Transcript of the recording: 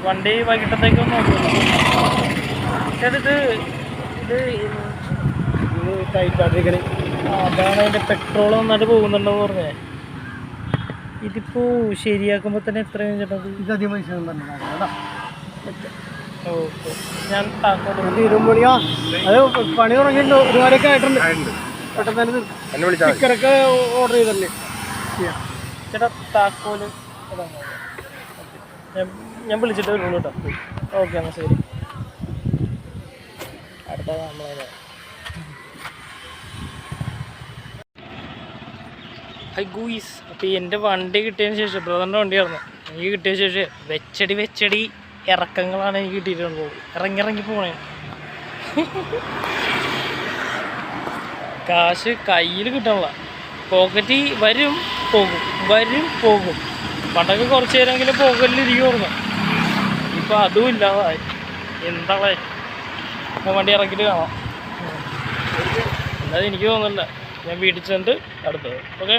വണ്ടി വൈകിട്ടത്തേക്കും നോക്കുമല്ലോ. ഇത് അതാണ് അതിൻ്റെ പെട്രോൾ നന്നായിട്ട് പോകുന്നുണ്ടെന്ന് പറഞ്ഞേ. ഇതിപ്പോ ശരിയാക്കുമ്പോ തന്നെ എത്രയാണ് ചേട്ടത്? ഇതധികം പൈസ ഓക്കെ, ഞാൻ താക്കോൽ അത് പണി തുടങ്ങിയിട്ടുണ്ട്, ഒരുപാടൊക്കെ ആയിട്ടുണ്ട്. പെട്ടെന്ന് സ്റ്റിക്കറൊക്കെ ഓർഡർ ചെയ്തല്ലേ ചേട്ടാ. താക്കോല് ഞാൻ വിളിച്ചിട്ട് വരുള്ളൂ കേട്ടോ. ഓക്കെ എന്നാൽ ശരി. അടുത്ത നമ്മളെ ഹൈ ഗൂയിസ്. അപ്പോൾ എൻ്റെ വണ്ടി കിട്ടിയതിന് ശേഷം, ബ്രദറിൻ്റെ വണ്ടിയായിരുന്നു, എനിക്ക് കിട്ടിയ ശേഷം വെച്ചടി ഇറക്കങ്ങളാണ് എനിക്ക് കിട്ടിയിട്ടുള്ളത്. ഇറങ്ങി പോണേ. കാശ് കയ്യിൽ കിട്ടണില്ല, പോക്കറ്റിൽ വരും പോകും. പണ്ടൊക്കെ കുറച്ച് നേരമെങ്കിലും പോക്കറ്റിലിരിക്കുമായിരുന്നു. ഇപ്പോൾ അതും ഇല്ലാതായി. എന്താളേ, വണ്ടി ഇറക്കിയിട്ട് കാണാം. അല്ലാതെ എനിക്ക് തോന്നുന്നില്ല. ഞാൻ വീട്ടിൽ ചെന്നിട്ട് അടുത്തത്. ഓക്കെ.